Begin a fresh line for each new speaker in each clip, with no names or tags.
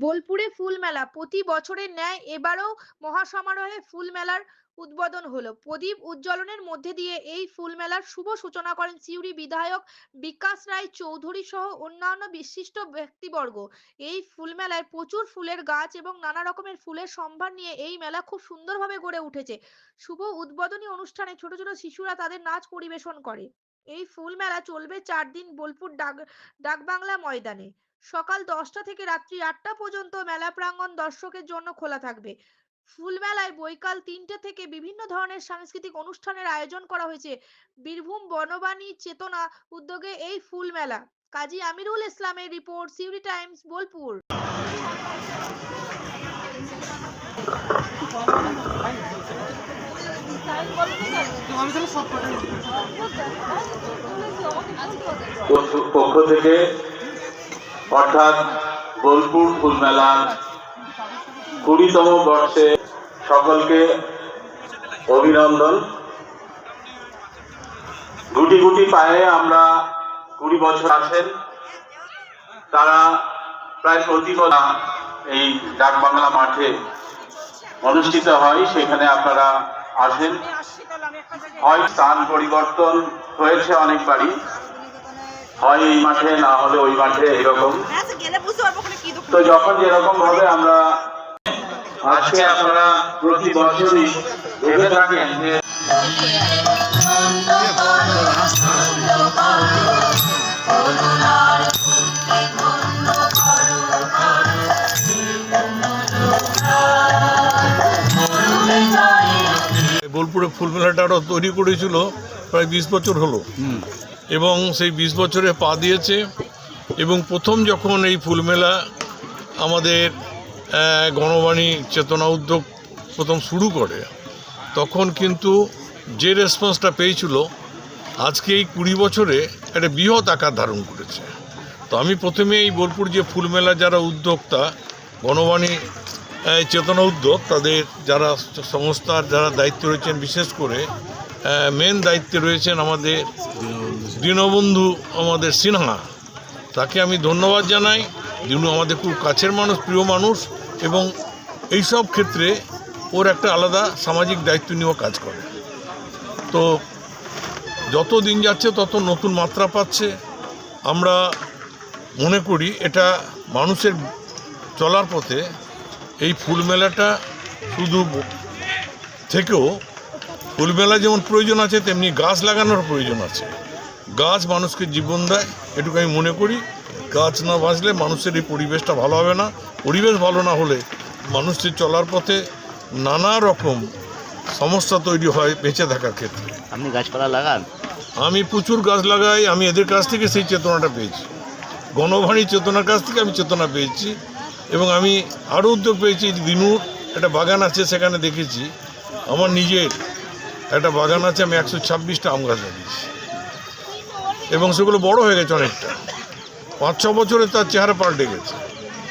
বোলপুরে ফুল মেলা প্রতি বছরের ন্যায় এবারও মহাসমারোহে ফুল মেলার উদ্বোধন হলো। প্রদীপ উজ্জ্বলনের মধ্যে দিয়ে এই ফুল মেলার শুভ সূচনা করেন সিউড়ি বিধায়ক বিকাশ রায় চৌধুরী সহ অন্যান্য বিশিষ্ট ব্যক্তিবর্গ। এই ফুল মেলায় প্রচুর ফুলের গাছ এবং নানা রকমের ফুলের সম্ভার নিয়ে এই মেলা খুব সুন্দরভাবে গড়ে উঠেছে। শুভ উদ্বোধনী অনুষ্ঠানে ছোট ছোট শিশুরা তাদের নাচ পরিবেশন করে। এই ফুল মেলা চলবে 4 দিন বোলপুর ডাকবাংলা ময়দানে। সকাল 10টা থেকে রাত্রি 8টা পর্যন্ত মেলা প্রাঙ্গণ দর্শকের জন্য খোলা থাকবে। ফুল মেলায় বৈকাল 3টে থেকে বিভিন্ন ধরনের সাংস্কৃতিক অনুষ্ঠানের আয়োজন করা হয়েছে। বীরভূম বনবাণী চেতনা উদ্যোগে এই ফুল মেলা। কাজী আমিরুল ইসলামের রিপোর্ট, সিউড়ি টাইমস, বোলপুর।
পক্ষ থেকে অর্থাৎ বোলপুর ফুল মেলার 20তম বর্ষে সকলকে অভিনন্দন। গুটি গুটি পায়ে আমরা 20 বছর আছেন, তারা প্রায় প্রতি বছর এই ডাকবাংলা মাঠে অনুষ্ঠিত হয়, সেখানে আপনারা আসেন। হয় স্থান পরিবর্তন হয়েছে অনেকবারই, হয় এই মাঠে না হলে ওই মাঠে, এরকম। তো যখন যেরকম ভাবে আমরা আজকে আপনারা প্রতি বছরই ভেবে থাকেন যে
বোলপুরে ফুল মেলাটা তৈরি করেছিল প্রায় 20 বছর হলো, এবং সেই 20 বছরে পা দিয়েছে। এবং প্রথম যখন এই ফুল মেলা আমাদের গণবাণী চেতনা উদ্যোগ প্রথম শুরু করে, তখন কিন্তু যে রেসপন্সটা পেয়েছিল আজকে এই 20 বছরে একটা বৃহৎ আকার ধারণ করেছে। তো আমি প্রথমে এই বোলপুর যে ফুল মেলা যারা উদ্যোক্তা, গণবাণী চেতনা উদ্যোগ, তাদের যারা সংস্থার যারা দায়িত্ব রয়েছেন, বিশেষ করে মেন দায়িত্বে রয়েছেন আমাদের দীনবন্ধু আমাদের সিনহা, তাকে আমি ধন্যবাদ জানাই। দিনু আমাদের খুব কাছের মানুষ, প্রিয় মানুষ, এবং এই সব ক্ষেত্রে ওর একটা আলাদা সামাজিক দায়িত্ব নিয়েও কাজ করে। তো যত দিন যাচ্ছে তত নতুন মাত্রা পাচ্ছে। আমরা মনে করি এটা মানুষের চলার পথে এই ফুল মেলাটা শুধু থেকেও, ফুল মেলা যেমন প্রয়োজন আছে তেমনি গাছ লাগানোর প্রয়োজন আছে। গাছ মানুষকে জীবন দেয়, এটুকু আমি মনে করি। গাছ না বাঁচলে মানুষের এই পরিবেশটা ভালো হবে না। পরিবেশ ভালো না হলে মানুষের চলার পথে নানা রকম সমস্যা তৈরি হয় বেঁচে থাকার ক্ষেত্রে।
আপনি গাছপালা লাগান?
আমি প্রচুর গাছ লাগাই। আমি এদের কাছ থেকে সেই চেতনাটা পেয়েছি, গণবাণী চেতনার কাছ থেকে আমি চেতনা পেয়েছি। এবং আমি আরও উদ্যোগ পেয়েছি, দিনুর একটা বাগান আছে, সেখানে দেখেছি আমার নিজের একটা বাগান আছে, আমি 126টা আম গাছ লাগিয়েছি, এবং সেগুলো বড় হয়ে গেছে অনেকটা। 5-6 বছরে তার চেহারা পাল্টে গেছে।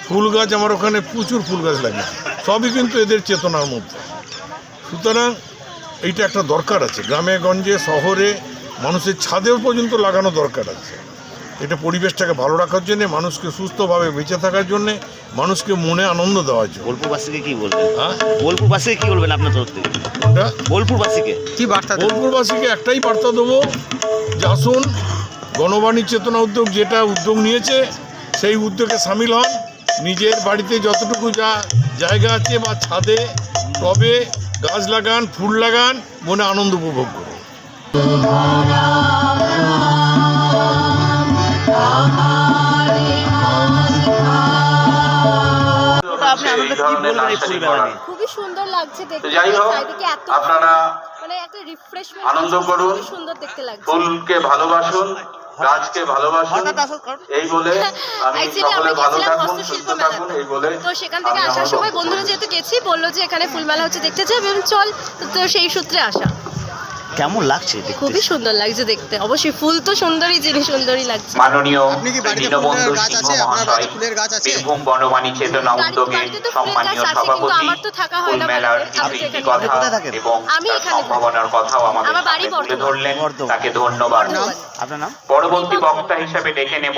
ফুল গাছ আমার ওখানে প্রচুর ফুল গাছ লাগিয়েছে, সবই কিন্তু এদের চেতনার মধ্যে। সুতরাং এইটা একটা দরকার আছে, গ্রামে গঞ্জে শহরে মানুষের ছাদেও পর্যন্ত লাগানো দরকার আছে। এটা পরিবেশটাকে ভালো রাখার জন্যে, মানুষকে সুস্থভাবে বেঁচে থাকার জন্যে, মানুষকে মনে আনন্দ দেওয়ার জন্য।
বোলপুরবাসীকে কি বলবেন?
হ্যাঁ,
বোলপুরবাসীকে কি বলবেন আপনার তরফ থেকে? বোলপুরবাসীকে কি বার্তা?
বোলপুরবাসীকে একটাই বার্তা দেবো যে আসুন, গণবাণী চেতনা উদ্যোগ যেটা উদ্যোগ নিয়েছে সেই উদ্যোগে সামিল হন। নিজের বাড়িতে যতটুকু যা জায়গা আছে বা ছাদে টবে গাছ লাগান, ফুল লাগান, মনে আনন্দ উপভোগ করুন।
খুবই সুন্দর লাগছে দেখতে।
যাই হোক, আপনারা
মানে একটা রিফ্রেশমেন্ট,
আনন্দ করুন,
খুবই সুন্দর দেখতে লাগছে।
ফুলকে ভালোবাসুন, গাছকে ভালোবাসুন, এই বলে আমি সকলে ভালো থাকুন, সুস্থ থাকুন, এই বলে।
তো সেখান থেকে আসার সময় বন্ধুরা যেহেতু গেছি, বললো যে এখানে ফুলমেলা হচ্ছে, দেখতে চাই, চল। তো সেই সূত্রে আসা।
কেমন লাগছে দেখতে?
খুবই সুন্দর লাগছে দেখতে। অবশ্যই ফুল তো সুন্দরই জিনিস, সুন্দরই লাগছে।
মাননীয় দীনবন্ধু সিংহ মহাশয়, বীরভূম বনবাণী চেতনা উদ্যোগের সম্মানীয় সভাপতি, ফুল মেলার ইতিবাচক কথা এবং সম্ভাবনার কথাও আমাদের সামনে তুলে ধরলেন, তাকে ধন্যবাদ।
আপনার নাম?
পরবর্তী বক্তা হিসেবে ডেকে নেব